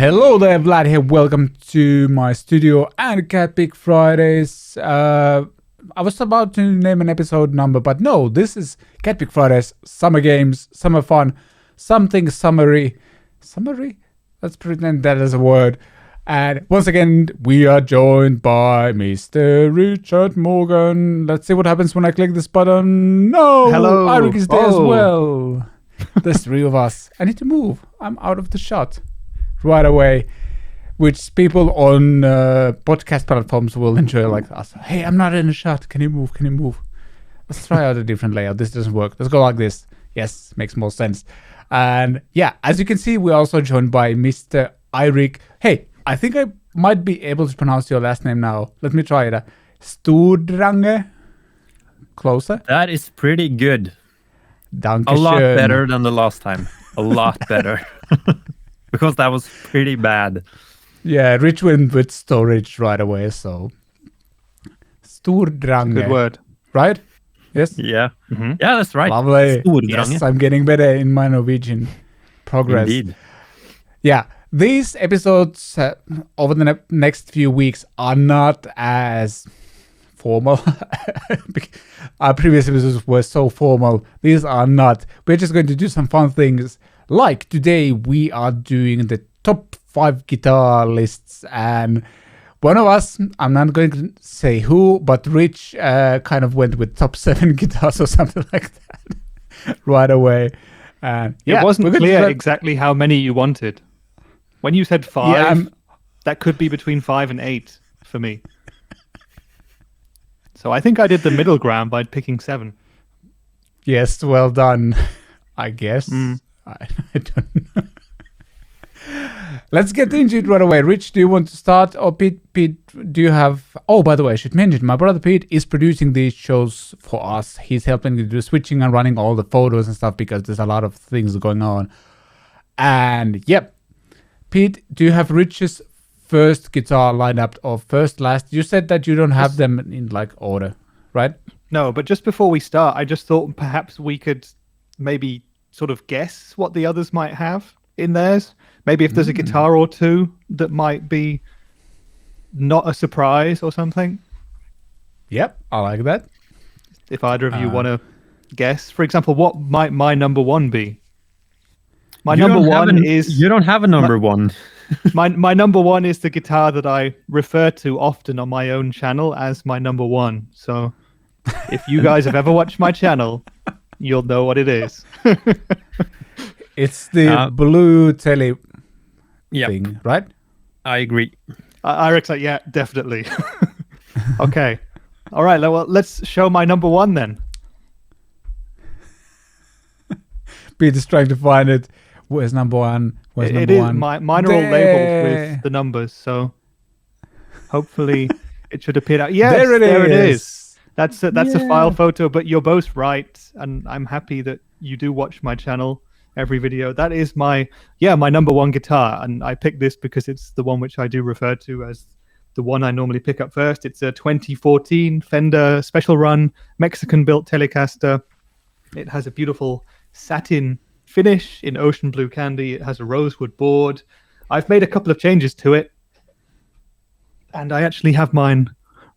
Hello there, Vlad here. Welcome to my studio and CatPick Fridays. I was about to name an episode number, but no, this is CatPick Fridays Summer Games, Summer Fun, something summary. Summary? Let's pretend that is a word. And once again, we are joined by Mr. Richard Morgan. Let's see what happens when I click this button. No! Hello! Eirik is there as well. There's three of us. I need to move. I'm out of the shot right away, which people on podcast platforms will enjoy like us. Hey, I'm not in the shot. Can you move? Can you move? Let's try out a different layout. This doesn't work. Let's go like this. Yes, makes more sense. And yeah, as you can see, we're also joined by Mr. Eirik. Hey, I think I might be able to pronounce your last name now. Let me try it. Stordrange. Closer. That is pretty good. Dankeschön. A lot better than the last time. A lot better. Because that was pretty bad. Yeah, Rich went with storage right away, so. Stordrange. Good word. Right? Yes? Yeah. Mm-hmm. Yeah, that's right. Lovely. Stordrange. Yes, I'm getting better in my Norwegian progress. Indeed. Yeah, these episodes over the next few weeks are not as formal. Our previous episodes were so formal. These are not. We're just going to do some fun things. Like today, we are doing the top 5 guitar lists, and one of us, I'm not going to say who, but Rich kind of went with top 7 guitars or something like that right away. And it wasn't clear exactly how many you wanted. When you said 5, that could be between 5 and 8 for me. So I think I did the middle ground by picking 7. Yes, well done, I guess. I don't know. Let's get into it right away. Rich, do you want to start? Or Pete, do you have... Oh, by the way, I should mention, my brother Pete is producing these shows for us. He's helping to do switching and running all the photos and stuff because there's a lot of things going on. And, yep. Pete, do you have Rich's first guitar lineup or first, last? You said that you don't have them in, like, order, right? No, but just before we start, I just thought perhaps we could maybe sort of guess what the others might have in theirs. Maybe if there's a guitar or two that might be not a surprise or something. Yep, I like that. If either of you want to guess. For example, what might my number 1 be? My number 1 is... You don't have a number 1. My number 1 is the guitar that I refer to often on my own channel as my number 1. So if you guys have ever watched my channel, you'll know what it is. It's the blue telly thing, right? I agree. Eirik's like, yeah, definitely. Okay. All right, well, let's show my number 1 then. Peter's trying to find it. Where's number 1? Where's number 1? Mine are all labeled with the numbers, so hopefully it should appear out. Yes, there it is. That's a file photo, but you're both right, and I'm happy that you do watch my channel every video. That is my number 1 guitar, and I picked this because it's the one which I do refer to as the one I normally pick up first. It's a 2014 Fender Special Run Mexican-built Telecaster. It has a beautiful satin finish in ocean blue candy. It has a rosewood board. I've made a couple of changes to it, and I actually have mine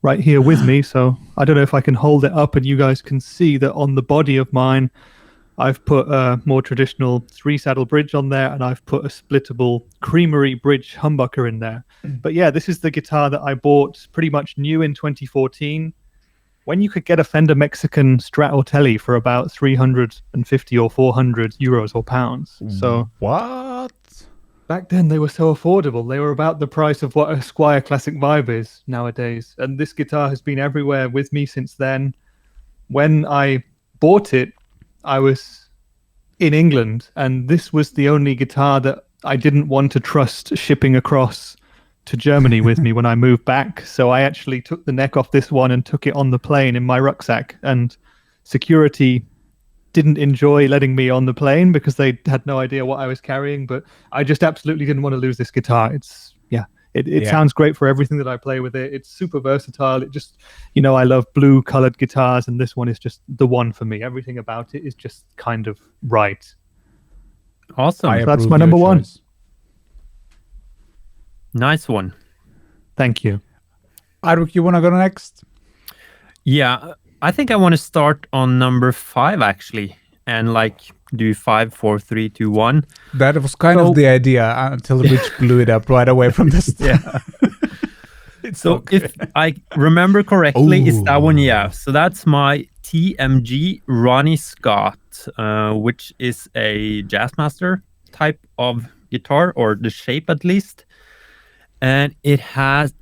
right here with me, so I don't know if I can hold it up and you guys can see that on the body of mine I've put a more traditional 3-saddle bridge on there, and I've put a splittable creamery bridge humbucker in there. But yeah, this is the guitar that I bought pretty much new in 2014 when you could get a Fender Mexican Strat or Tele for about 350 or 400 euros or pounds. So what? Back then they were so affordable. They were about the price of what a Squier Classic Vibe is nowadays. And this guitar has been everywhere with me since then. When I bought it, I was in England, and this was the only guitar that I didn't want to trust shipping across to Germany with me when I moved back. So I actually took the neck off this one and took it on the plane in my rucksack, and security didn't enjoy letting me on the plane because they had no idea what I was carrying, but I just absolutely didn't want to lose this guitar. It sounds great for everything that I play with it. It's super versatile. It just, I love blue colored guitars, and this one is just the one for me. Everything about it is just kind of right. Awesome. That's my number 1. Nice one. Thank you. Eirik, you want to go next? Yeah, I think I want to start on number 5 actually, and like do 5, 4, 3, 2, 1. That was kind of the idea until Rich blew it up right away from the start. Yeah. So if I remember correctly, it's that one. Yeah. So that's my TMG Ronnie Scott, which is a Jazzmaster type of guitar, or the shape at least. And it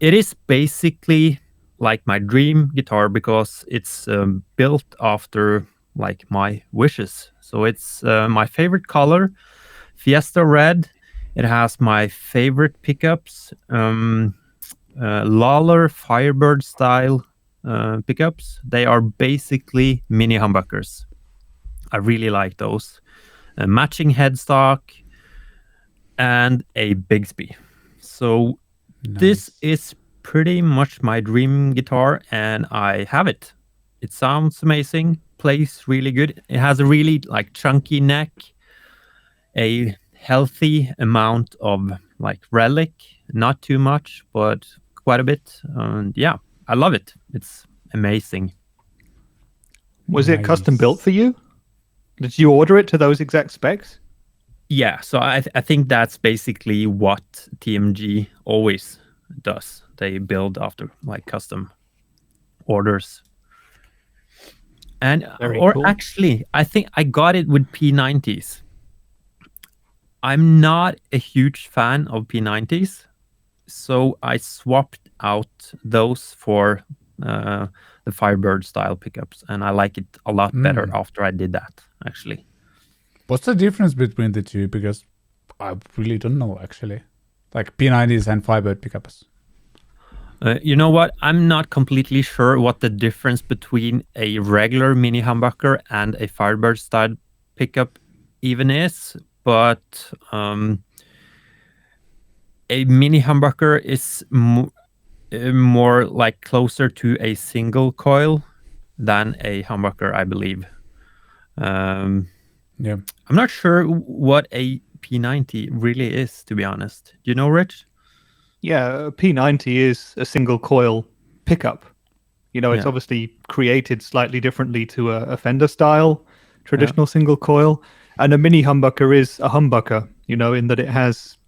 is basically like my dream guitar because it's built after like my wishes. So it's my favorite color, Fiesta Red. It has my favorite pickups, Lawler Firebird style pickups. They are basically mini humbuckers. I really like those. A matching headstock and a Bigsby. So this is pretty much my dream guitar, and I have it. It sounds amazing, plays really good. It has a really like chunky neck, a healthy amount of like relic, not too much, but quite a bit. And yeah, I love it. It's amazing. Was it custom built for you? Did you order it to those exact specs? Yeah, so I think that's basically what TMG always does. They build after like custom orders. And cool. Actually, I think I got it with P90s. I'm not a huge fan of P90s, so I swapped out those for the Firebird style pickups, and I like it a lot better after I did that, actually. What's the difference between the two? Because I really don't know, actually. Like P90s and Firebird pickups. You know what? I'm not completely sure what the difference between a regular mini humbucker and a Firebird style pickup even is, but a mini humbucker is more like closer to a single coil than a humbucker, I believe. Yeah, I'm not sure what a P90 really is, to be honest. Do you know, Rich? Yeah, a P90 is a single coil pickup. You know, it's obviously created slightly differently to a Fender style traditional single coil. And a mini humbucker is a humbucker, you know, in that it has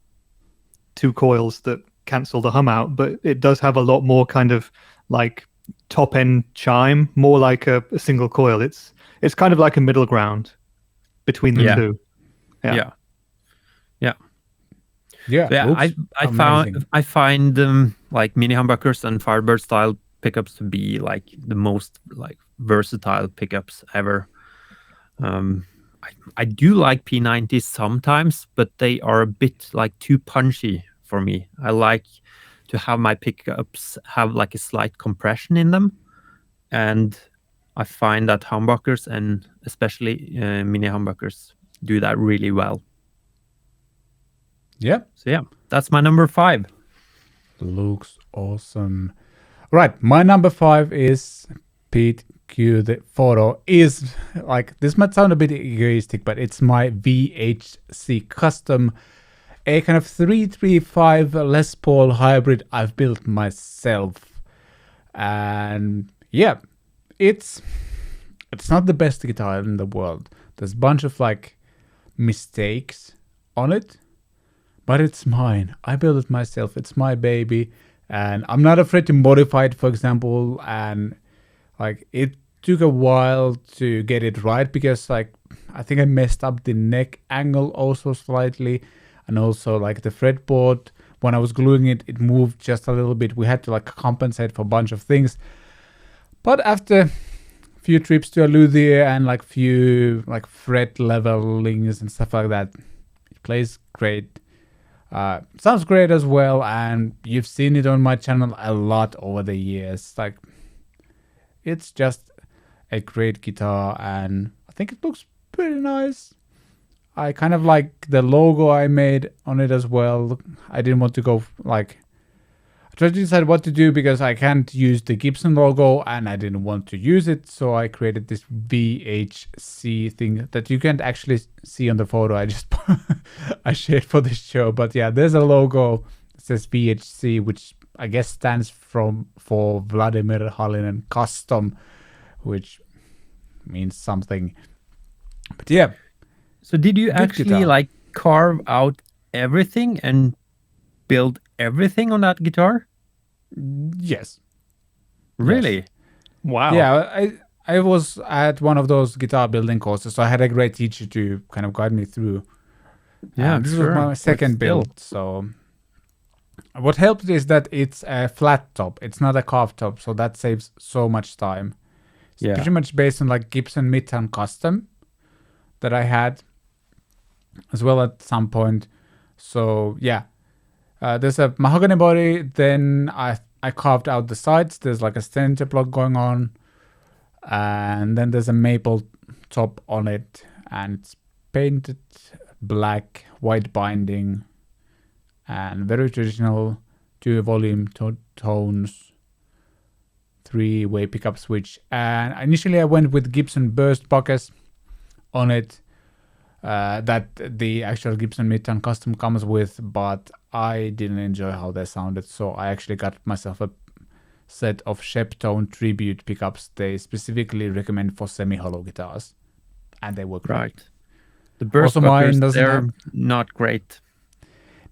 two coils that cancel the hum out, but it does have a lot more kind of like top end chime, more like a single coil. It's kind of like a middle ground between the two. Yeah. Oops, I find like mini humbuckers and Firebird style pickups to be like the most like versatile pickups ever. I do like P90s sometimes, but they are a bit like too punchy for me. I like to have my pickups have like a slight compression in them, and I find that humbuckers and especially mini humbuckers do that really well. Yeah. So yeah, that's my number 5. Looks awesome. Right, my number 5 is Pete Q. The photo is like, this might sound a bit egoistic, but it's my VHC custom, a kind of 335 Les Paul hybrid I've built myself. And yeah, it's not the best guitar in the world. There's a bunch of like mistakes on it, but it's mine. I built it myself. It's my baby, and I'm not afraid to modify it, for example. And like, it took a while to get it right because like I think I messed up the neck angle also slightly, and also like the fretboard, when I was gluing it, it moved just a little bit. We had to like compensate for a bunch of things. But after a few trips to a luthier and like few like fret levelings and stuff like that, it plays great. Sounds great as well, and you've seen it on my channel a lot over the years. Like, it's just a great guitar, and I think it looks pretty nice. I kind of like the logo I made on it as well. I didn't want to go like, I tried to decide what to do because I can't use the Gibson logo and I didn't want to use it, so I created this VHC thing that you can't actually see on the photo I just I shared for this show. But yeah, there's a logo. It says VHC, which I guess stands for Vladimir Halinen Custom, which means something. But yeah. So did you actually guitar. like carve out everything and build everything on that guitar? Yes. Really? Yes. Wow. Yeah, I was at one of those guitar building courses, so I had a great teacher to kind of guide me through. Yeah, This sure. was my But second still. build. So what helped is that it's a flat top. It's not a carved top, so that saves so much time. It's Yeah. pretty much based on like Gibson Midtown Custom that I had as well at some point. So yeah, there's a mahogany body. Then I carved out the sides. There's like a center block going on, and then there's a maple top on it, and it's painted black, white binding, and very traditional 2 volume tones, 3-way pickup switch. And initially I went with Gibson burst buckets on it, that the actual Gibson Midtown Custom comes with, but I didn't enjoy how they sounded, so I actually got myself a set of Sheptone Tribute pickups they specifically recommend for semi-hollow guitars, and they work great. Right. The burst Also, mine buckers, doesn't they're have- not great.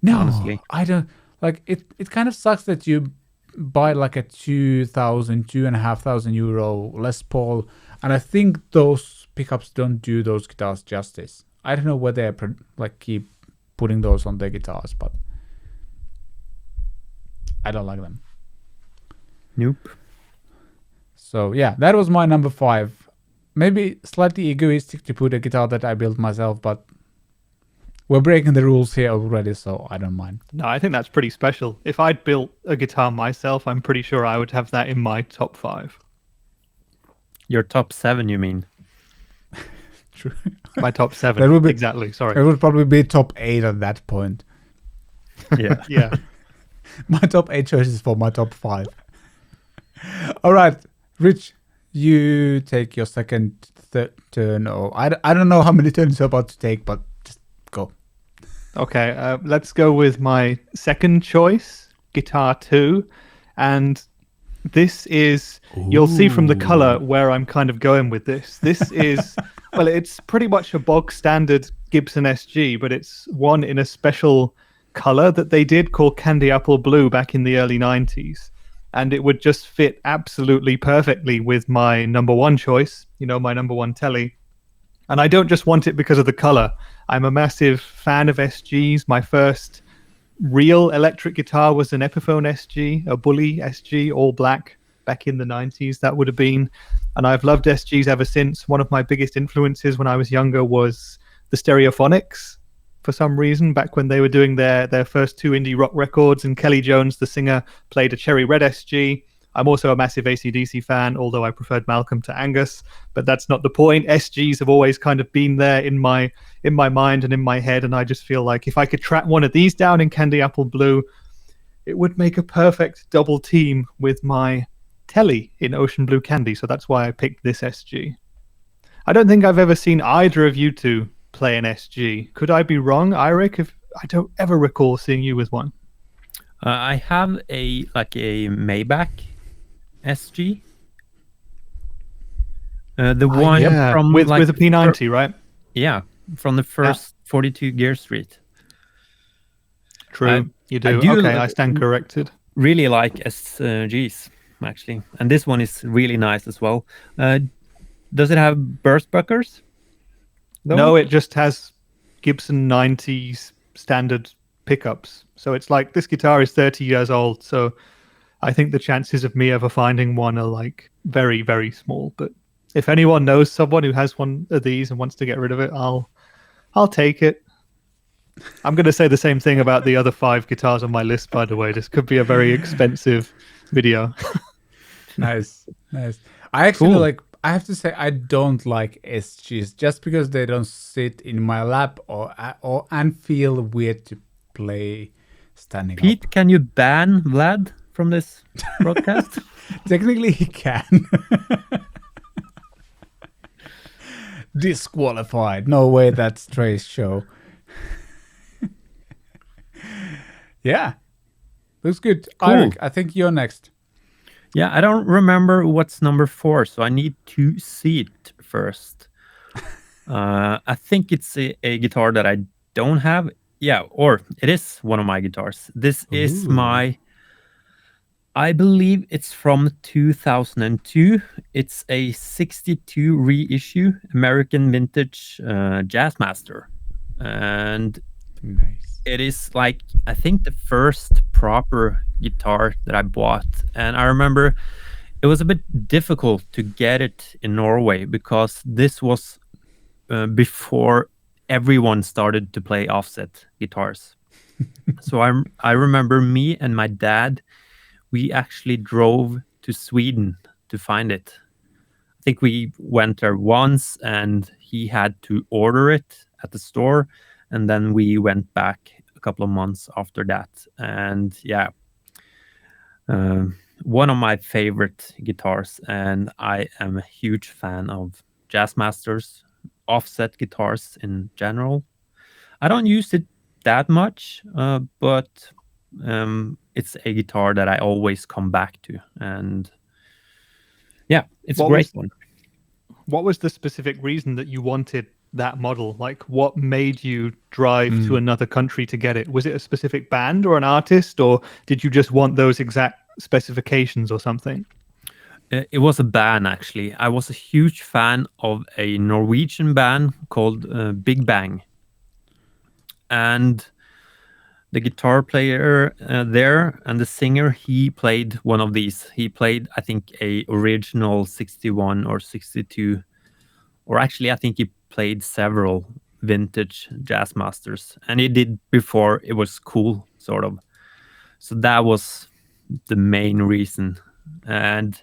No, honestly. I don't like it. It kind of sucks that you buy like a 2,500 euro Les Paul, and I think those pickups don't do those guitars justice. I don't know where they like keep putting those on their guitars, but I don't like them. Nope. So yeah, that was my number 5. Maybe slightly egoistic to put a guitar that I built myself, but we're breaking the rules here already, so I don't mind. No, I think that's pretty special. If I'd built a guitar myself, I'm pretty sure I would have that in my top 5. Your top 7, you mean? True. My top 7. That would be- exactly. It Sorry. would probably be top 8 at that point. Yeah. Yeah. My top 8 choices for my top 5. All right, Rich, you take your second turn. Or I don't know how many turns you're about to take, but just go. Okay, let's go with my second choice, Guitar 2. And this is, you'll see from the color where I'm kind of going with this. This is, well, it's pretty much a bog standard Gibson SG, but it's one in a special color that they did called Candy Apple Blue back in the early 90s. And it would just fit absolutely perfectly with my number 1 choice, my number 1 telly. And I don't just want it because of the color. I'm a massive fan of SGs. My first real electric guitar was an Epiphone SG, a Bully SG, all black, back in the 90s, that would have been. And I've loved SGs ever since. One of my biggest influences when I was younger was the Stereophonics, for some reason, back when they were doing their first 2 indie rock records, and Kelly Jones, the singer, played a Cherry Red SG. I'm also a massive AC/DC fan, although I preferred Malcolm to Angus, but that's not the point. SGs have always kind of been there in my mind and in my head, and I just feel like if I could track one of these down in Candy Apple Blue, it would make a perfect double team with my telly in Ocean Blue Candy, so that's why I picked this SG. I don't think I've ever seen either of you two play an SG. Could I be wrong, Eirik? If I don't ever recall seeing you with one. I have a Maybach SG. The one from with a P90, right? Yeah, from the first 42 Gear Street. True, you do. I stand corrected. Really like SGs, actually. And this one is really nice as well. Does it have burst buckers? No, it just has Gibson 90s standard pickups. So it's like this guitar is 30 years old. So I think the chances of me ever finding one are like very, very small. But if anyone knows someone who has one of these and wants to get rid of it, I'll take it. I'm going to say the same thing about the other 5 guitars on my list, by the way. This could be a very expensive video. Nice. I actually I have to say I don't like SGs just because they don't sit in my lap and feel weird to play standing Pete, up. can you ban Vlad from this broadcast? Technically he can. Disqualified. No way, that's Trey's show. Yeah. Looks good. Cool. Eirik, I think you're next. Yeah, I don't remember what's number 4, so I need to see it first. I think it's a guitar that I don't have. Yeah, or it is one of my guitars. This is my... I believe it's from 2002. It's a 62 reissue American vintage Jazzmaster. And nice. It is like, I think, the first proper guitar that I bought. And I remember it was a bit difficult to get it in Norway because this was before everyone started to play offset guitars. So I remember me and my dad, we actually drove to Sweden to find it. I think we went there once and he had to order it at the store. And then we went back a couple of months after that. And yeah, one of my favorite guitars. And I am a huge fan of Jazzmasters, offset guitars in general. I don't use it that much, but it's a guitar that I always come back to. And yeah, it's a great one. What was the specific reason that you wanted that model? Like, what made you drive to another country to get it? Was it a specific band or an artist, or did you just want those exact specifications or something? It was a band, actually. I was a huge fan of a Norwegian band called Big Bang. And the guitar player there and the singer, he played one of these. He played, I think, a original 61 or 62, or actually, I think he played several vintage Jazzmasters, and he did before it was cool, sort of. So that was the main reason. And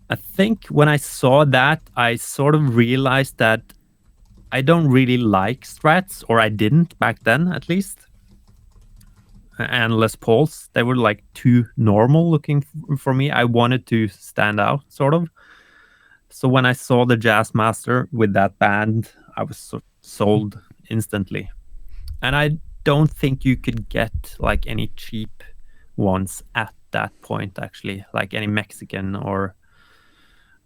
I think when I saw that, I sort of realized that I don't really like Strats, or I didn't back then, at least. And Les Pauls, they were like too normal looking for me. I wanted to stand out, sort of. So when I saw the Jazzmaster with that band, I was sold instantly. And I don't think you could get like any cheap ones at that point, actually, like any Mexican or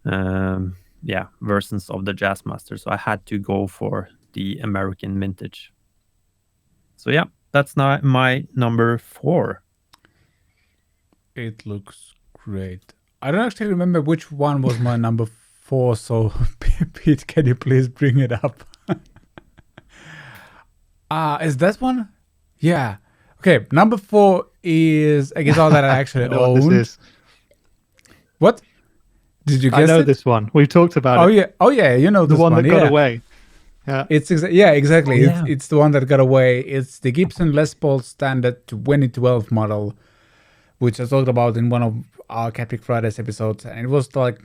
versions of the Jazzmaster. So I had to go for the American vintage. So yeah, that's not my number 4. It looks great. I don't actually remember which one was my number 4, so Pete, can you please bring it up? Is that one? Yeah. Okay, number 4 is a guitar that I actually owned. What this is. What? Did you guess I know it? this one. We've talked about it. Oh yeah, you know the this one that got yeah. away. Yeah, exactly. Oh, yeah. It's the one that got away. It's the Gibson Les Paul Standard 2012 model, which I talked about in one of our CatPick Fridays episodes, and it was like,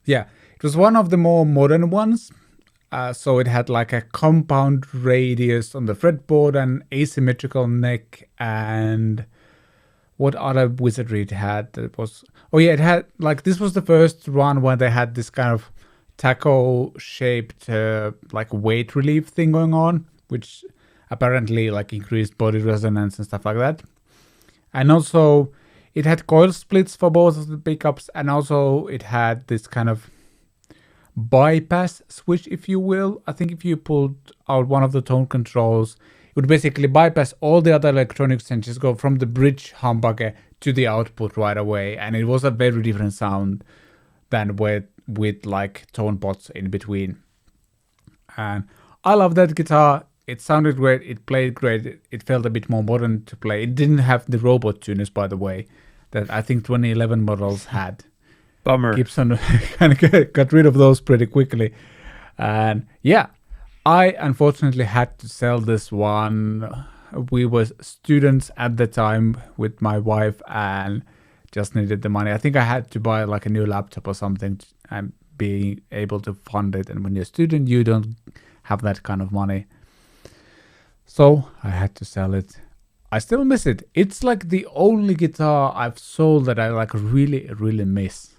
yeah, it was one of the more modern ones. So it had like a compound radius on the fretboard and asymmetrical neck, and what other wizardry it had? It was, it had like, this was the first one where they had this kind of taco-shaped like weight relief thing going on, which apparently like increased body resonance and stuff like that. And also it had coil splits for both of the pickups, and also it had this kind of bypass switch, if you will. I think if you pulled out one of the tone controls, it would basically bypass all the other electronics and just go from the bridge humbucker to the output right away. And it was a very different sound than with like tone pots in between. And I love that guitar. It sounded great. It played great. It felt a bit more modern to play. It didn't have the robot tuners, by the way, that I think 2011 models had. Bummer. Gibson kind of got rid of those pretty quickly. And yeah, I unfortunately had to sell this one. We were students at the time with my wife and just needed the money. I think I had to buy like a new laptop or something and be able to fund it. And when you're a student, you don't have that kind of money. So I had to sell it. I still miss it. It's like the only guitar I've sold that I like really, really miss.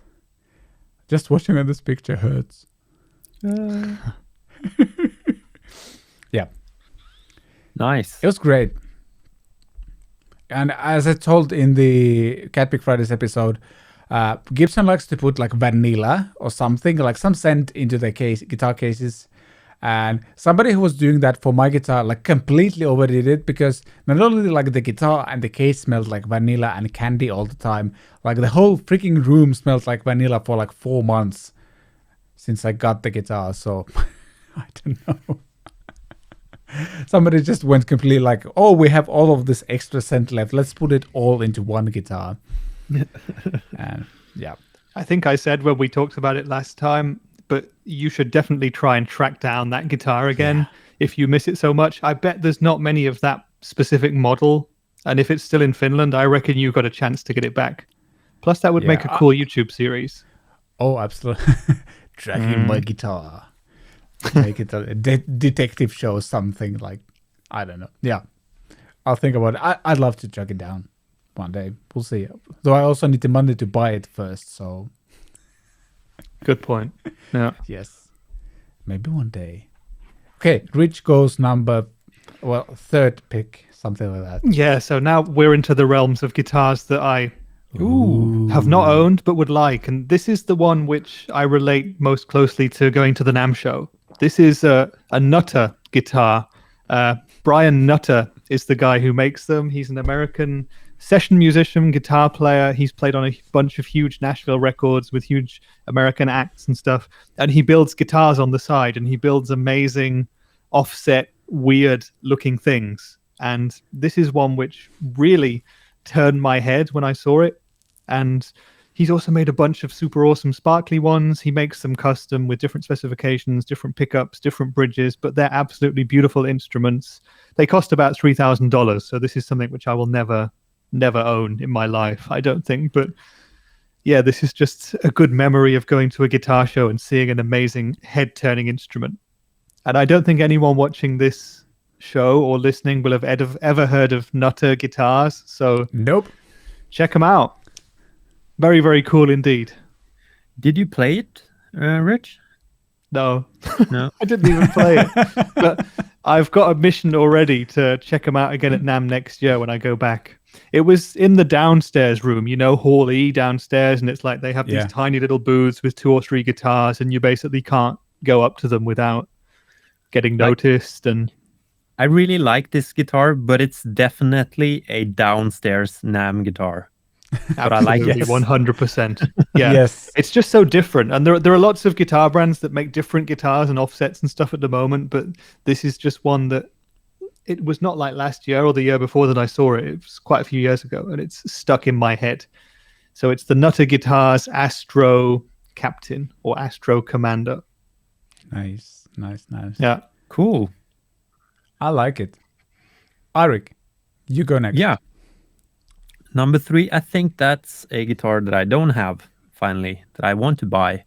Just watching at this picture hurts. Yeah. Nice. It was great. And as I told in the CatPick Fridays episode, Gibson likes to put like vanilla or something, like some scent into the guitar cases. And somebody who was doing that for my guitar like completely overdid it, because not only like the guitar and the case smelled like vanilla and candy all the time, like the whole freaking room smelled like vanilla for like 4 months since I got the guitar. So I don't know. Somebody just went completely like, oh, we have all of this extra scent left, let's put it all into one guitar. And yeah, I think I said when we talked about it last time, but you should definitely try and track down that guitar again if you miss it so much. I bet there's not many of that specific model, and if it's still in Finland, I reckon you've got a chance to get it back. Plus, that would make a cool YouTube series. Oh, absolutely. Tracking my guitar. Make it a detective show, something like, I don't know. Yeah, I'll think about it. I'd love to track it down one day. We'll see. Though I also need the money to buy it first, so... Good point. Yeah. Yes. Maybe one day. Okay, Rich goes third pick, something like that. Yeah, so now we're into the realms of guitars that I have not owned but would like. And this is the one which I relate most closely to going to the NAMM show. This is a Nutter guitar. Brian Nutter is the guy who makes them. He's an American session musician, guitar player. He's played on a bunch of huge Nashville records with huge American acts and stuff. And he builds guitars on the side, and he builds amazing offset, weird looking things. And this is one which really turned my head when I saw it. And he's also made a bunch of super awesome sparkly ones. He makes them custom with different specifications, different pickups, different bridges, but they're absolutely beautiful instruments. They cost about $3,000. So this is something which I will never own in my life, I don't think. But yeah, this is just a good memory of going to a guitar show and seeing an amazing head-turning instrument. And I don't think anyone watching this show or listening will have ever heard of Nutter guitars. So nope. Check them out. Very, very cool indeed. Did you play it, Rich? No. No. I didn't even play it. But I've got a mission already to check them out again at NAMM next year when I go back. It was in the downstairs room, Hall E downstairs, and it's like they have these tiny little booths with 2 or 3 guitars, and you basically can't go up to them without getting noticed. And I really like this guitar, but it's definitely a downstairs NAMM guitar. But I like it 100%. Yeah, yes, it's just so different. And there are lots of guitar brands that make different guitars and offsets and stuff at the moment, but this is just one that it was not like last year or the year before that I saw it. It was quite a few years ago, and it's stuck in my head. So it's the Nutter Guitars Astro Captain or Astro Commander. Nice. Yeah, cool. I like it. Eirik, you go next. Yeah. Number 3, I think that's a guitar that I don't have, finally, that I want to buy.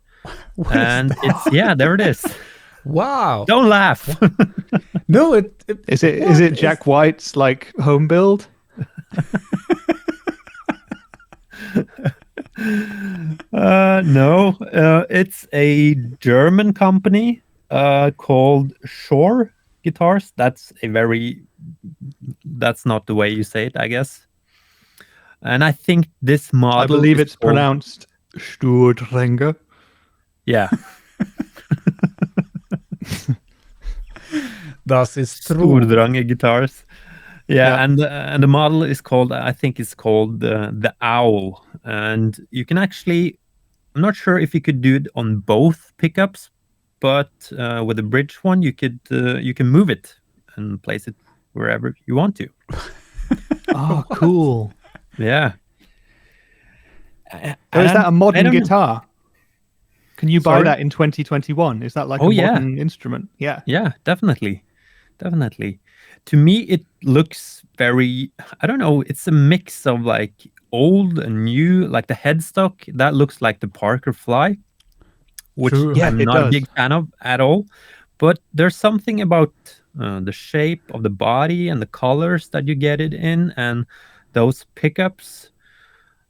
And it's, there it is. Wow. Don't laugh. No, is it Jack White's like home build? No, it's a German company called Shore Guitars. That's not the way you say it, I guess. And I think this model... I believe it's pronounced Sturmdränger. Yeah. Das ist true. Sturmdränger guitars. Yeah, and the model is called, I think it's called the Owl. And you can actually... I'm not sure if you could do it on both pickups, but with the bridge one, you can move it and place it wherever you want to. Oh, cool. Yeah. Is that a modern guitar? Can you buy that in 2021? Is that like a modern instrument? Yeah. Yeah, definitely. To me, it looks very, I don't know, it's a mix of like old and new, like the headstock, that looks like the Parker Fly, which I'm not a big fan of at all. But there's something about the shape of the body and the colors that you get it in, and those pickups.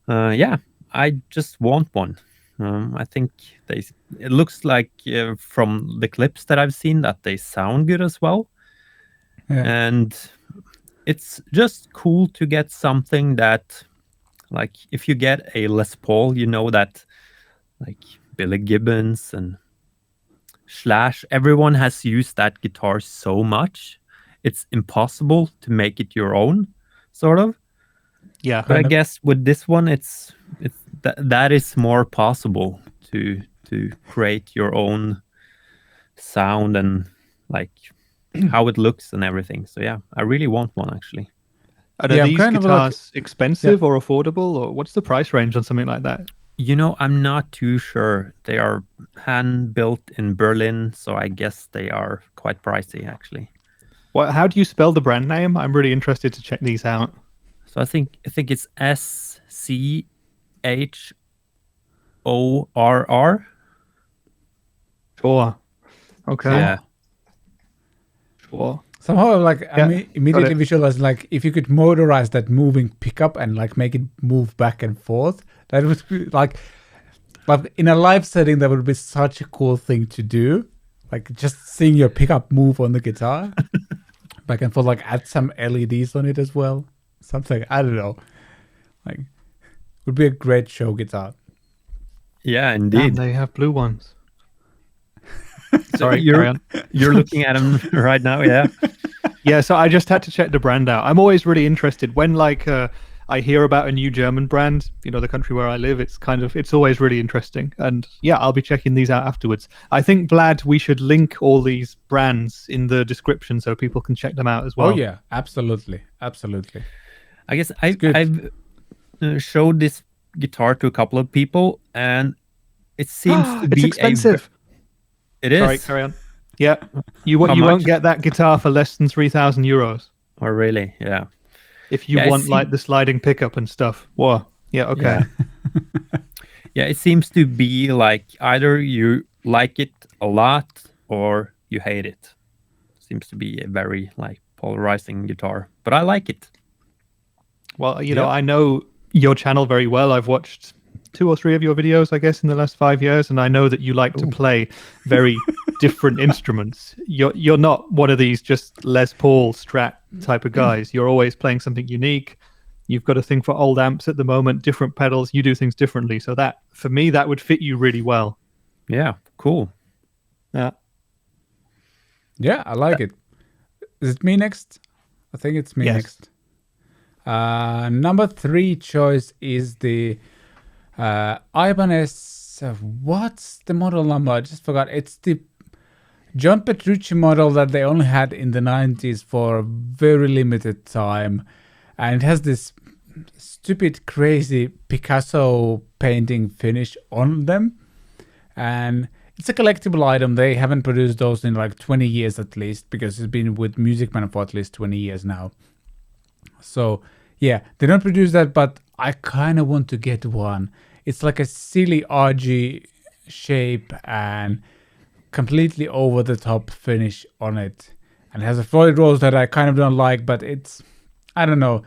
I just want one. I think it looks like from the clips that I've seen that they sound good as well. Yeah. And it's just cool to get something that, like, if you get a Les Paul, you know that, like, Billy Gibbons and Slash, everyone has used that guitar so much, it's impossible to make it your own, sort of. Yeah. But I guess with this one, it's that is more possible to create your own sound and like how it looks and everything. So yeah, I really want one actually. Are these guitars expensive or affordable, or what's the price range on something like that? You know, I'm not too sure. They are hand built in Berlin, so I guess they are quite pricey actually. Well, how do you spell the brand name? I'm really interested to check these out. So I think it's SCHORR. Sure. Okay. Yeah. Sure. Somehow, like, I immediately visualize, like, if you could motorize that moving pickup and, like, make it move back and forth, that would be, like in a live setting, that would be such a cool thing to do. Like, just seeing your pickup move on the guitar back and forth, like, add some LEDs on it as well. Something, I don't know. Like, would be a great show guitar. Yeah, indeed. And they have blue ones. Sorry, you're looking at them right now, yeah. Yeah, so I just had to check the brand out. I'm always really interested when, like, I hear about a new German brand, you know, the country where I live. It's always really interesting. And yeah, I'll be checking these out afterwards. I think, Vlad, we should link all these brands in the description so people can check them out as well. Oh yeah, absolutely. I guess I've showed this guitar to a couple of people, and it seems to be expensive. It is. Sorry, carry on. Yeah, you won't get that guitar for less than 3,000 euros. Oh, really? Yeah. If you want like the sliding pickup and stuff. Whoa. Yeah. Okay. Yeah, it seems to be like either you like it a lot or you hate it. Seems to be a very like polarizing guitar, but I like it. Well, you know, I know your channel very well. I've watched 2 or 3 of your videos, I guess, in the last 5 years, and I know that you like to play very different instruments. You're not one of these just Les Paul Strat type of guys. You're always playing something unique. You've got a thing for old amps at the moment, different pedals. You do things differently. So that, for me, that would fit you really well. Yeah, cool. Yeah, I like it. Is it me next? I think it's me next. Number 3 choice is the Ibanez. What's the model number? I just forgot. It's the John Petrucci model that they only had in the 90s for a very limited time, and it has this stupid, crazy Picasso painting finish on them, and it's a collectible item. They haven't produced those in like 20 years at least, because it's been with Music Man for at least 20 years now. So yeah, they don't produce that, but I kind of want to get one. It's like a silly RG shape and completely over the top finish on it, and it has a Floyd Rose that I kind of don't like, but it's, I don't know,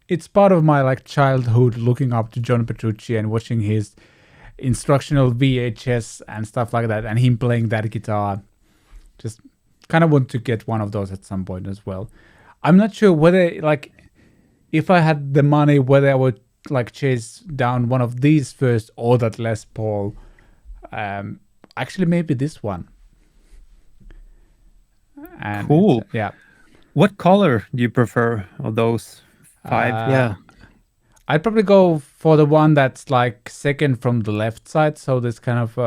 it's part of my like childhood looking up to John Petrucci and watching his instructional VHS and stuff like that, and him playing that guitar. Just kind of want to get one of those at some point as well. I'm not sure whether, like, if I had the money, whether I would like chase down one of these first or that Les Paul. Actually, maybe this one. And cool. Yeah. What color do you prefer of those 5? I'd probably go for the one that's like second from the left side. So this kind of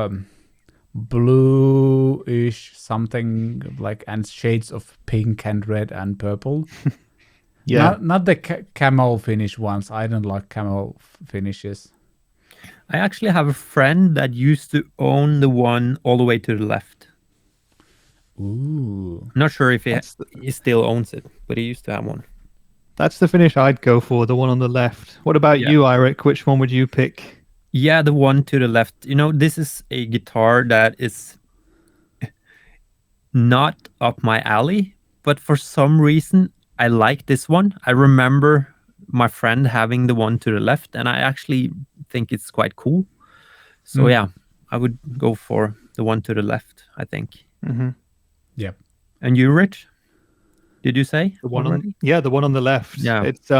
bluish something like, and shades of pink and red and purple. Yeah. Not the camo finish ones. I don't like camo finishes. I actually have a friend that used to own the one all the way to the left. Ooh. Not sure if he still owns it, but he used to have one. That's the finish I'd go for, the one on the left. What about you, Eirik? Which one would you pick? Yeah, the one to the left. You know, this is a guitar that is not up my alley, but for some reason, I like this one. I remember my friend having the one to the left, and I actually think it's quite cool. So yeah, I would go for the one to the left, I think. Mm-hmm. Yeah. And you, Rich? Did you say The one already? the one on the left. Yeah. It's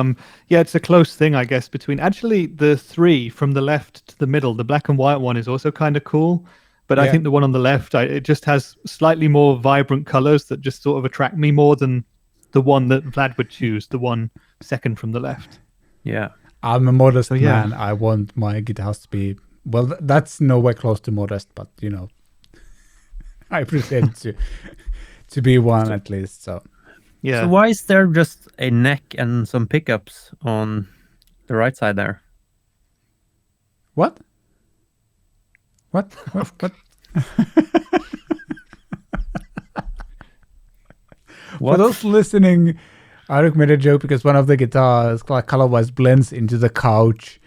a close thing, I guess, between actually the 3 from the left to the middle. The black and white one is also kind of cool, but I think the one on the left, it just has slightly more vibrant colors that just sort of attract me more than the one that Vlad would choose, the one second from the left. Yeah. I'm a modest man. I want my guitars to be, well, that's nowhere close to modest, but you know, I pretend to be one at least. So yeah. So why is there just a neck and some pickups on the right side there? What? What? For those listening, Eirik made a joke because one of the guitars, like color-wise, blends into the couch.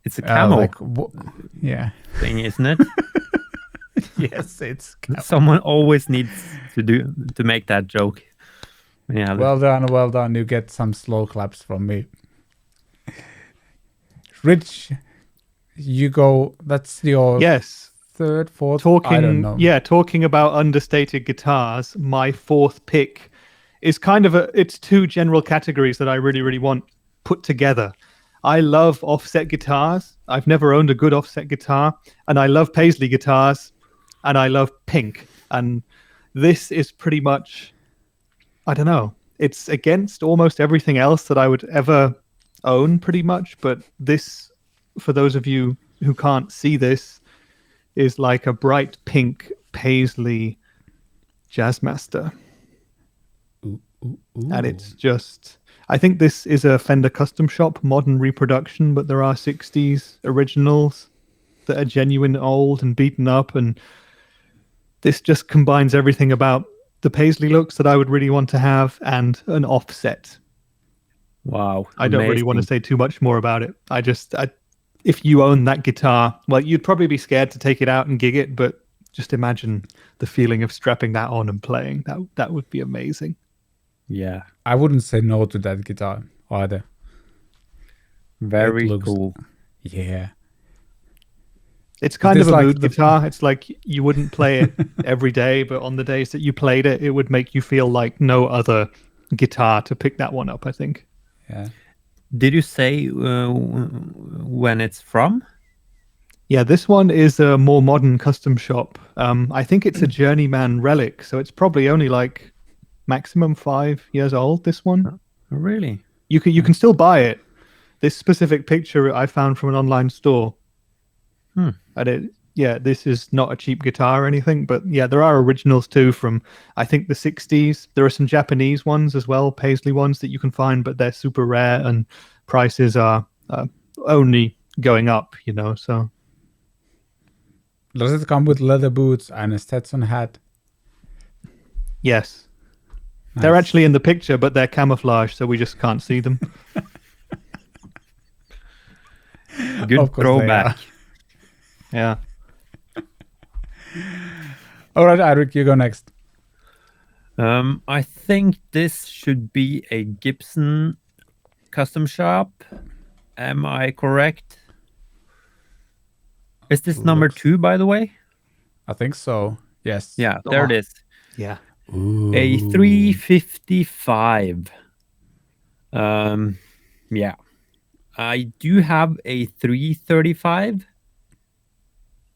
It's a camel thing, isn't it? Yes, it's camel. Someone always needs to make that joke. Yeah. Well done. You get some slow claps from me. Rich, you go. That's your third, fourth. I don't know. Yeah, talking about understated guitars. My fourth pick is kind of it's 2 general categories that I really, really want put together. I love offset guitars. I've never owned a good offset guitar, and I love paisley guitars, and I love pink. And this is pretty much, I don't know, it's against almost everything else that I would ever own, pretty much. But this, for those of you who can't see this, is like a bright pink paisley Jazzmaster. Ooh. And it's just, I think this is a Fender Custom Shop modern reproduction, but there are 60s originals that are genuine old and beaten up, and this just combines everything about the paisley looks that I would really want to have and an offset. Wow. I don't really want to say too much more about it. If you own that guitar, well, you'd probably be scared to take it out and gig it, but just imagine the feeling of strapping that on and playing. That would be amazing. Yeah. I wouldn't say no to that guitar either. Very cool. Yeah. It's kind of a mood guitar. It's like you wouldn't play it every day, but on the days that you played it, it would make you feel like no other guitar to pick that one up, I think. Yeah. Did you say when it's from? Yeah, this one is a more modern custom shop. I think it's a journeyman relic, so it's probably only like maximum 5 years old, this one. Oh, really? You can still buy it. This specific picture I found from an online store. And this is not a cheap guitar or anything, but yeah, there are originals too from, I think, the 60s. There are some Japanese ones as well, paisley ones that you can find, but they're super rare and prices are only going up, so. Does it come with leather boots and a Stetson hat? Yes. Nice. They're actually in the picture, but they're camouflage, so we just can't see them. Good throwback. Yeah. All right, Eirik, you go next. I think this should be a Gibson custom shop. Am I correct? Is this number 2, by the way? I think so. Yes. Yeah, there it is. Yeah. Ooh. A 355. Yeah. I do have a 335.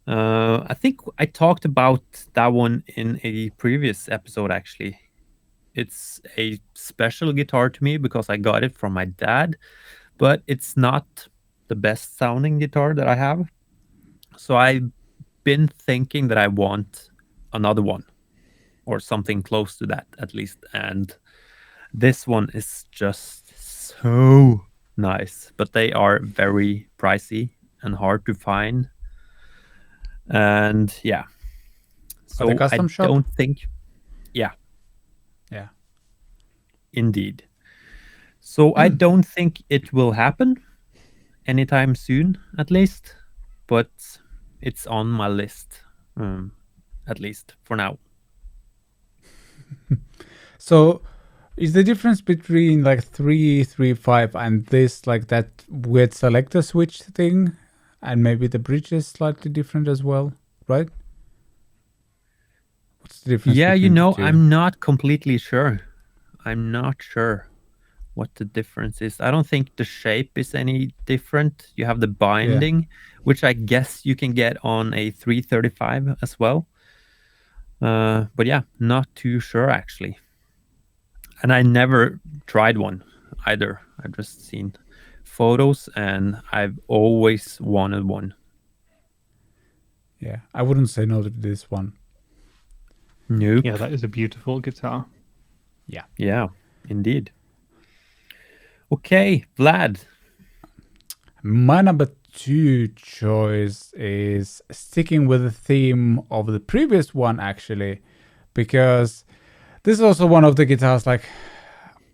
I think I talked about that one in a previous episode, actually. It's a special guitar to me because I got it from my dad, but it's not the best sounding guitar that I have. So I've been thinking that I want another one or something close to that at least. And this one is just so nice, but they are very pricey and hard to find. And yeah, so the custom shop? Don't think, yeah, indeed. So I don't think it will happen anytime soon, at least, but it's on my list, at least for now. So is the difference between like 335 and this like that weird selector switch thing? And maybe the bridge is slightly different as well, right? What's the difference? Yeah, between the two? I'm not completely sure. I'm not sure what the difference is. I don't think the shape is any different. You have the binding, which I guess you can get on a 335 as well. But yeah, not too sure actually. And I never tried one either. I've just seen photos and I've always wanted one. Yeah, I wouldn't say no to this one. Nope. Yeah, that is a beautiful guitar. Yeah, indeed. Okay, Vlad. My number 2 choice is sticking with the theme of the previous one, actually, because this is also one of the guitars, like,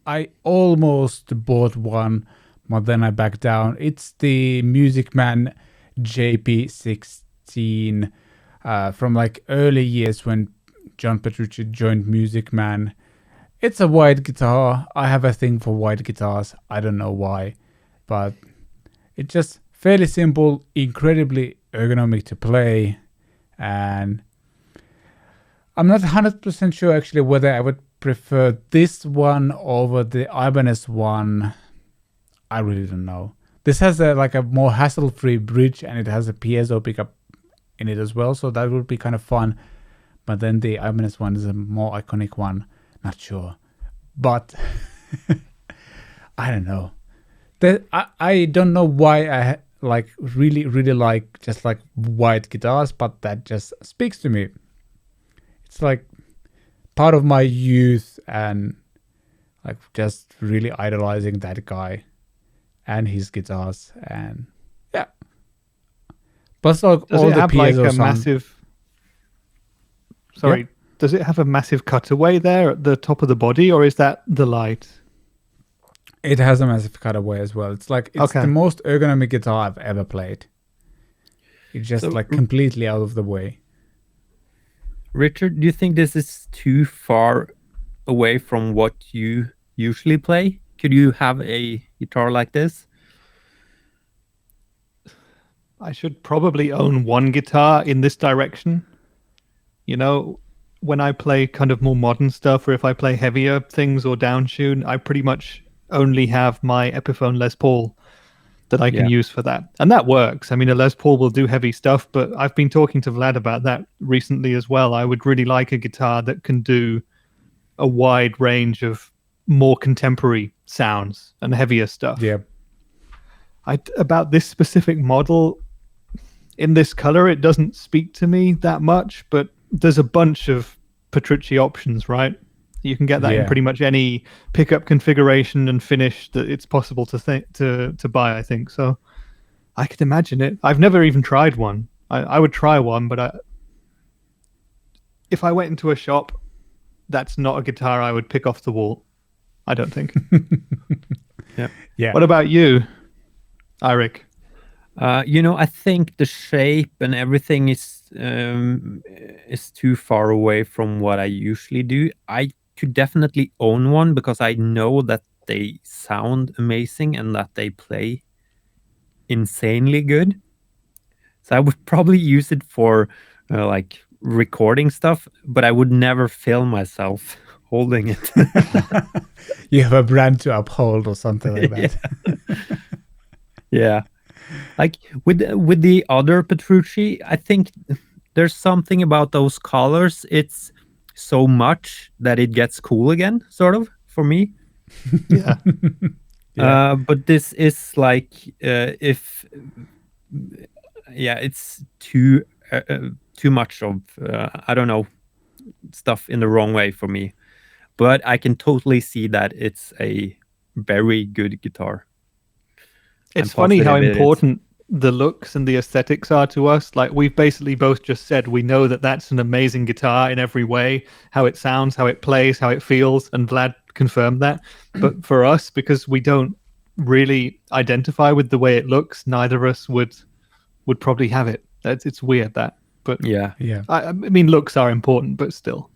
I almost bought one, but then I backed down. It's the Music Man JP16 from like early years when John Petrucci joined Music Man. It's a white guitar. I have a thing for white guitars. I don't know why, but it's just fairly simple, incredibly ergonomic to play, and I'm not 100% sure actually whether I would prefer this one over the Ibanez one. I really don't know. This has a more hassle-free bridge, and it has a piezo pickup in it as well, so that would be kind of fun. But then the Ibanez one is a more iconic one. Not sure, but I don't know. I don't know why I really like just like white guitars, but that just speaks to me. It's like part of my youth and like just really idolizing that guy and his guitars, and yeah. Plus all the have piezo like a sound. massive? Sorry. Yeah. Does it have a massive cutaway there at the top of the body, or is that the light? It has a massive cutaway as well. It's the most ergonomic guitar I've ever played. It's just completely out of the way. Richard, do you think this is too far away from what you usually play? Could you have a guitar like this? I should probably own one guitar in this direction. You know, when I play kind of more modern stuff, or if I play heavier things or downtune, I pretty much only have my Epiphone Les Paul that I can use for that. And that works. I mean, a Les Paul will do heavy stuff, but I've been talking to Vlad about that recently as well. I would really like a guitar that can do a wide range of more contemporary sounds and heavier stuff. Yeah. About this specific model, in this color, it doesn't speak to me that much, but there's a bunch of Petrucci options, right? You can get that in pretty much any pickup configuration and finish that it's possible to buy, I think. So I could imagine it. I've never even tried one. I would try one, but if I went into a shop, that's not a guitar I would pick off the wall, I don't think. Yeah. What about you, Eirik? I think the shape and everything is too far away from what I usually do. I could definitely own one because I know that they sound amazing and that they play insanely good. So I would probably use it for like recording stuff, but I would never film myself holding it. You have a brand to uphold or something like that. Yeah. Like with the other Petrucci, I think there's something about those colors. It's so much that it gets cool again, sort of, for me. Yeah. But this is like it's too much of I don't know, stuff in the wrong way for me. But I can totally see that it's a very good guitar. It's funny how important the looks and the aesthetics are to us. Like, we've basically both just said we know that that's an amazing guitar in every way, how it sounds, how it plays, how it feels, and Vlad confirmed that. But for us, because we don't really identify with the way it looks, neither of us would probably have it. It's weird that. But yeah. I mean, looks are important, but still.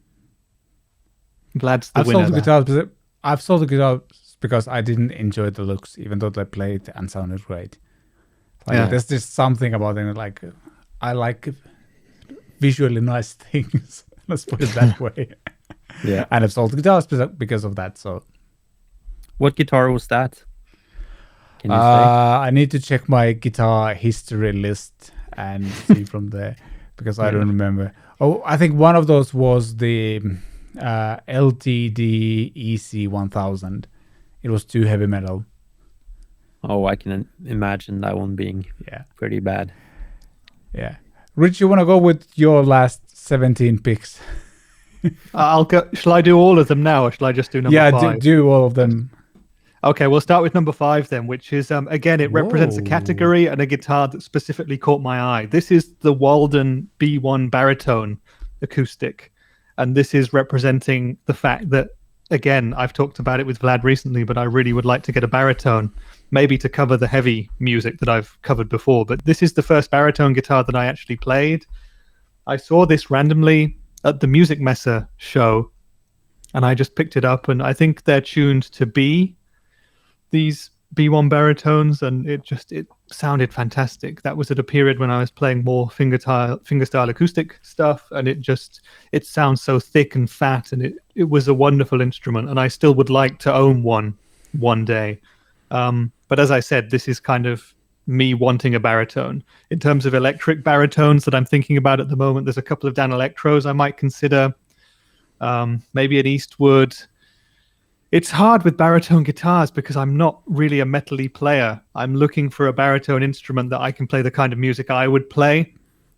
Vlad's the winner. I've sold the guitars because I didn't enjoy the looks, even though they played and sounded great. There's just something about it. Like, I like visually nice things. Let's put it that way. Yeah. And I've sold guitars because of that. So, what guitar was that? Can you say? I need to check my guitar history list and see from there because I don't remember. Oh, I think one of those was the LTD EC1000. It was too heavy metal. Oh, I can imagine that one being pretty bad. Yeah. Rich, you want to go with your last 17 picks? I'll go. Shall I do all of them now, or shall I just do number 5? Yeah, do all of them. Okay, we'll start with number 5 then, which is again, it represents a category and a guitar that specifically caught my eye. This is the Walden B1 Baritone acoustic, and this is representing the fact that, again, I've talked about it with Vlad recently, but I really would like to get a baritone, maybe to cover the heavy music that I've covered before. But this is the first baritone guitar that I actually played. I saw this randomly at the Music Messe show, and I just picked it up, and I think they're tuned to B, these B1 baritones, and it sounded fantastic. That was at a period when I was playing more fingerstyle acoustic stuff, and it sounds so thick and fat, and it was a wonderful instrument, and I still would like to own one day. But as I said, this is kind of me wanting a baritone. In terms of electric baritones that I'm thinking about at the moment, there's a couple of Dan Electros I might consider, maybe an Eastwood. It's hard with baritone guitars because I'm not really a metally player. I'm looking for a baritone instrument that I can play the kind of music I would play.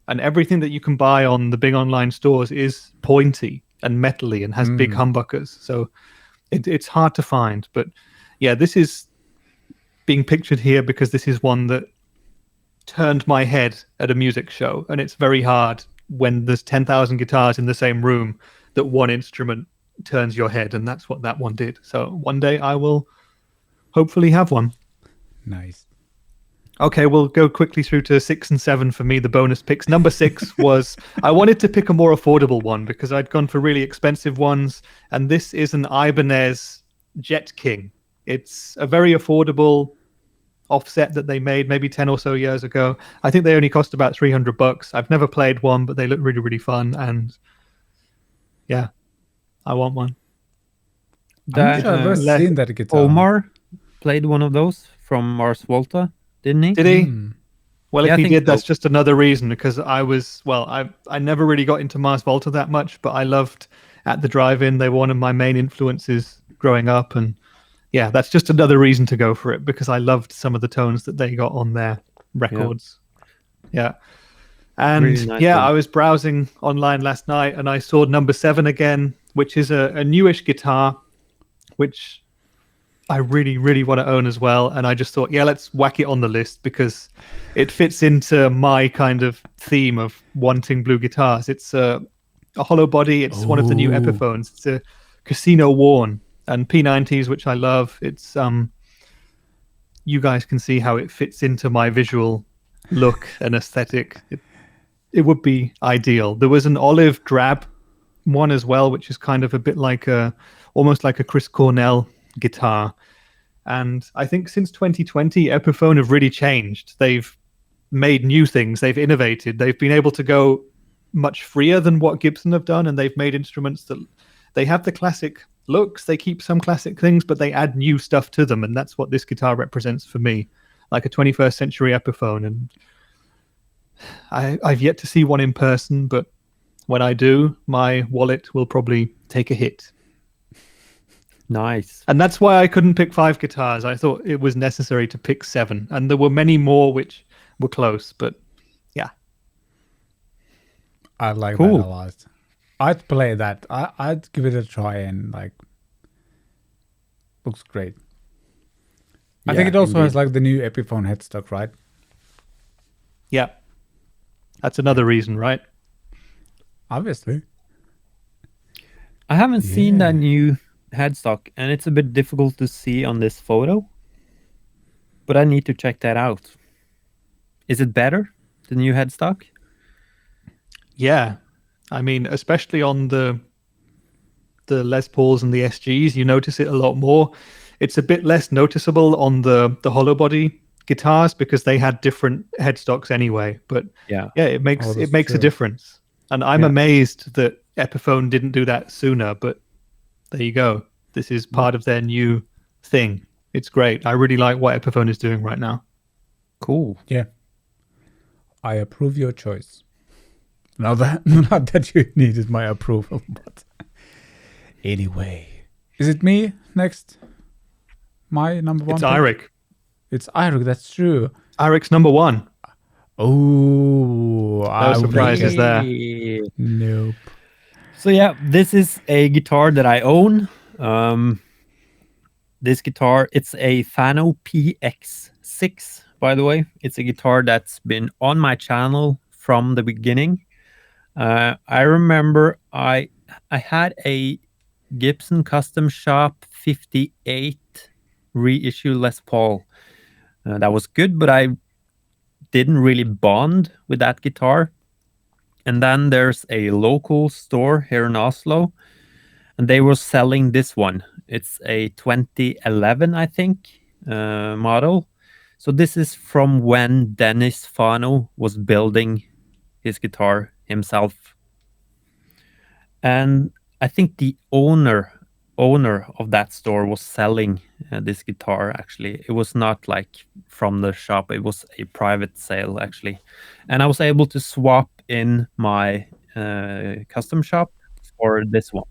And everything that you can buy on the big online stores is pointy and metally and has big humbuckers. So it's hard to find. But yeah, this is being pictured here because this is one that turned my head at a music show. And it's very hard when there's 10,000 guitars in the same room that one instrument turns your head, and that's what that one did. So one day I will hopefully have one. Nice. Okay, we'll go quickly through to 6 and 7 for me, the bonus picks. Number 6 was, I wanted to pick a more affordable one because I'd gone for really expensive ones, and this is an Ibanez Jet King. It's a very affordable offset that they made maybe 10 or so years ago. I think they only cost about $300. I've never played one, but they look really, really fun, and yeah, I want one. I've never seen that guitar. Omar played one of those from Mars Volta, didn't he? Did he? Well, Yeah, if I he think did, that's so. just another reason, because I never really got into Mars Volta that much, but I loved At the Drive-In. They were one of my main influences growing up, and yeah, that's just another reason to go for it, because I loved some of the tones that they got on their records. Yeah. And Really nice yeah, one. I was browsing online last night and I saw number 7 again, which is a newish guitar, which I really, really want to own as well. And I just thought, yeah, let's whack it on the list because it fits into my kind of theme of wanting blue guitars. It's a hollow body. It's one of the new Epiphones. It's a Casino Worn and P90s, which I love. It's you guys can see how it fits into my visual look and aesthetic. It would be ideal. There was an olive drab one as well, which is kind of a bit like almost like a Chris Cornell guitar. And I think since 2020, Epiphone have really changed. They've made new things. They've innovated. They've been able to go much freer than what Gibson have done. And they've made instruments that they have the classic looks. They keep some classic things, but they add new stuff to them. And that's what this guitar represents for me, like a 21st century Epiphone. And I've yet to see one in person, but when I do, my wallet will probably take a hit. Nice. And that's why I couldn't pick 5 guitars. I thought it was necessary to pick 7. And there were many more which were close, but yeah. I like that a lot. I'd play that. I'd give it a try and looks great. I think it also has like the new Epiphone headstock, right? Yeah. That's another reason, right? Obviously. I haven't seen that new headstock, and it's a bit difficult to see on this photo, but I need to check that out. Is it better, the new headstock? Yeah. I mean, especially on the Les Pauls and the SGs, you notice it a lot more. It's a bit less noticeable on the hollow body guitars because they had different headstocks anyway. But yeah, it makes a difference. And I'm amazed that Epiphone didn't do that sooner. But there you go. This is part of their new thing. It's great. I really like what Epiphone is doing right now. Cool. Yeah. I approve your choice. Not that you needed my approval, but anyway. Is it me next? My number one? It's Eirik. It's Eirik, that's true. Eirik's number one. Oh, No surprises there. Nope. So yeah, this is a guitar that I own. This guitar, it's a Fano PX6, by the way. It's a guitar that's been on my channel from the beginning. I remember I had a Gibson Custom Shop 58 reissue Les Paul. That was good, but I didn't really bond with that guitar. And then there's a local store here in Oslo, and they were selling this one. It's a 2011, I think, model. So this is from when Dennis Fano was building his guitar himself. And I think the owner of that store was selling this guitar, actually. It was not like from the shop. It was a private sale, actually. And I was able to swap in my custom shop for this one.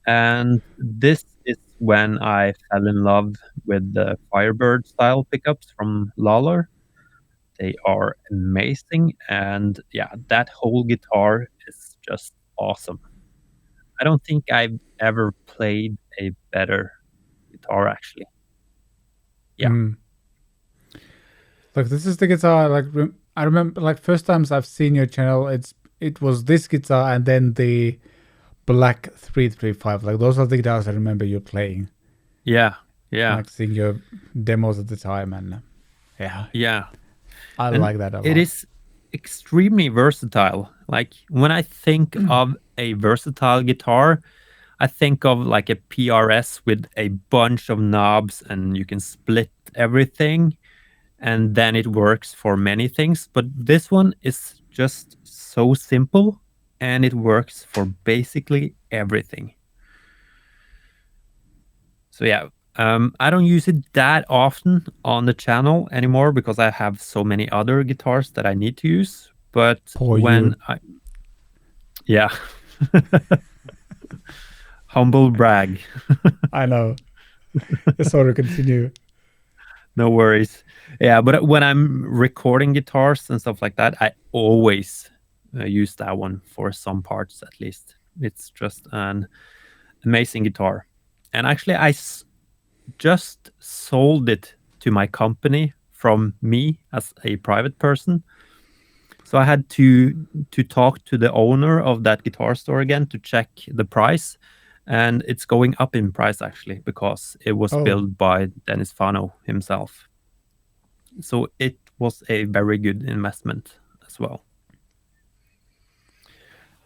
And this is when I fell in love with the Firebird style pickups from Lawler. They are amazing. And yeah, that whole guitar is just awesome. I don't think I've ever played a better guitar, actually. Yeah. Like, this is the guitar, like, I remember, like, first times I've seen your channel, it was this guitar and then the Black 335. Like, those are the guitars I remember you playing. Yeah. Like, seeing your demos at the time, and Yeah. I like that a lot. It is extremely versatile. Like, when I think of a versatile guitar, I think of like a PRS with a bunch of knobs and you can split everything, and then it works for many things. But this one is just so simple and it works for basically everything. So yeah, I don't use it that often on the channel anymore because I have so many other guitars that I need to use. But yeah, humble brag. I know. Sorry, continue. No worries. Yeah, but when I'm recording guitars and stuff like that, I always use that one for some parts at least. It's just an amazing guitar. And actually, I just sold it to my company from me as a private person. So I had to talk to the owner of that guitar store again to check the price. And it's going up in price, actually, because it was built by Dennis Fano himself. So it was a very good investment as well.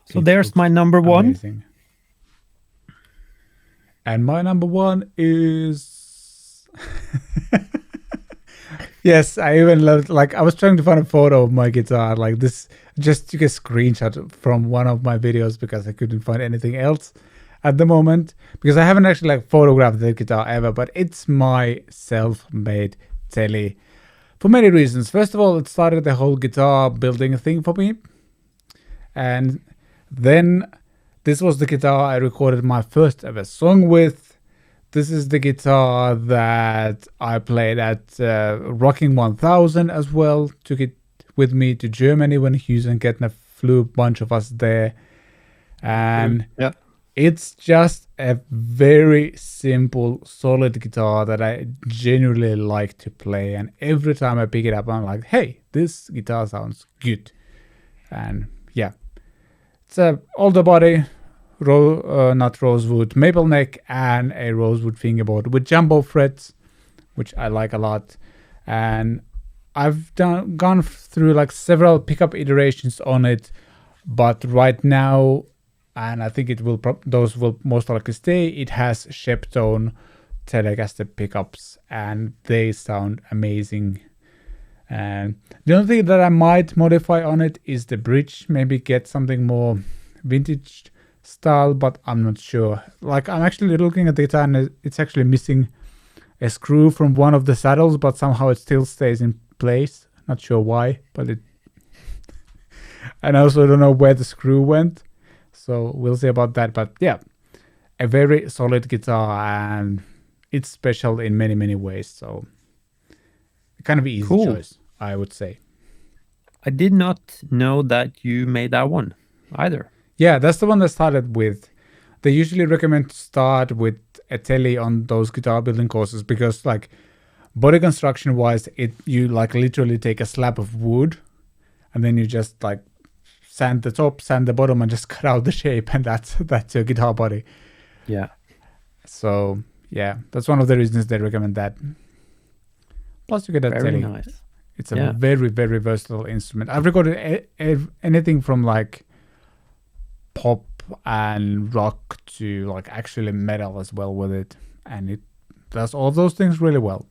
So there's my number one. Amazing. And my number one is... Yes, I even loved, like, I was trying to find a photo of my guitar, like this, just took a screenshot from one of my videos because I couldn't find anything else at the moment, because I haven't actually like photographed the guitar ever, but it's my self-made telly for many reasons. First of all, it started the whole guitar building thing for me, and then this was the guitar I recorded my first ever song with. This is the guitar that I played at Rocking 1000 as well. Took it with me to Germany when Hughes and Kettner flew a bunch of us there. And it's just a very simple, solid guitar that I genuinely like to play. And every time I pick it up, I'm like, hey, this guitar sounds good. And yeah, it's a older body. Not rosewood, maple neck, and a rosewood fingerboard with jumbo frets, which I like a lot. And I've gone through like several pickup iterations on it, but right now, and I think it will those will most likely stay, it has Sheptone Telecaster pickups, and they sound amazing. And the only thing that I might modify on it is the bridge, maybe get something more vintage style, but I'm not sure. Like, I'm actually looking at the guitar and it's actually missing a screw from one of the saddles, but somehow it still stays in place. Not sure why, but it... and I also don't know where the screw went, so we'll see about that. But yeah, a very solid guitar, and it's special in many, many ways, so kind of easy choice, I would say. I did not know that you made that one either. Yeah, that's the one that started with. They usually recommend to start with a telly on those guitar building courses because, like, body construction wise, you like literally take a slab of wood and then you just like sand the top, sand the bottom, and just cut out the shape, and that's your guitar body. Yeah. So yeah, that's one of the reasons they recommend that. Plus, you get a telly. Very nice. It's a very, very versatile instrument. I've recorded anything from like pop and rock to like actually metal as well with it, and it does all those things really well.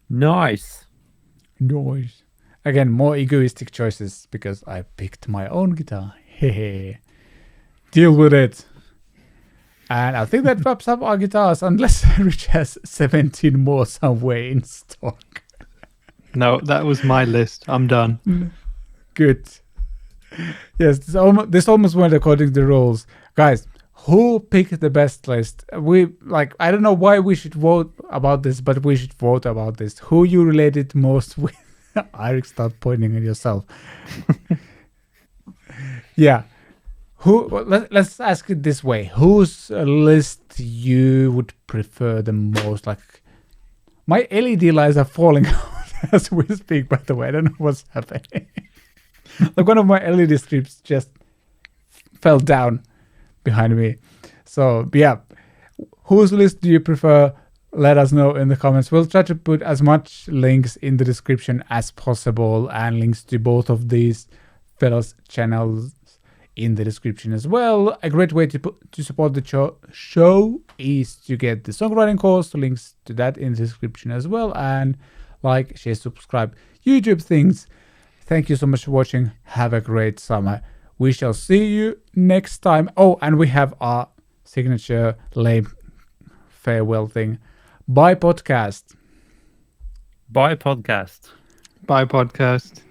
Nice. Again, more egoistic choices because I picked my own guitar. Deal with it. And I think that wraps up our guitars, unless Rich has 17 more somewhere in stock. No, that was my list. I'm done. Good. Yes, this almost went according to the rules. Guys, who picked the best list? I don't know why we should vote about this, but we should vote about this. Who you related most with? Eirik, start pointing at yourself. Yeah. Let's ask it this way. Whose list you would prefer the most? Like, my LED lights are falling out as we speak, by the way. I don't know what's happening. Like, one of my LED strips just fell down behind me. So, yeah. Whose list do you prefer? Let us know in the comments. We'll try to put as much links in the description as possible, and links to both of these fellows' channels in the description as well. A great way to support the show is to get the songwriting course. Links to that in the description as well. And like, share, subscribe, YouTube things. Thank you so much for watching. Have a great summer. We shall see you next time. Oh, and we have our signature lame farewell thing. Bye, podcast. Bye, podcast. Bye, podcast.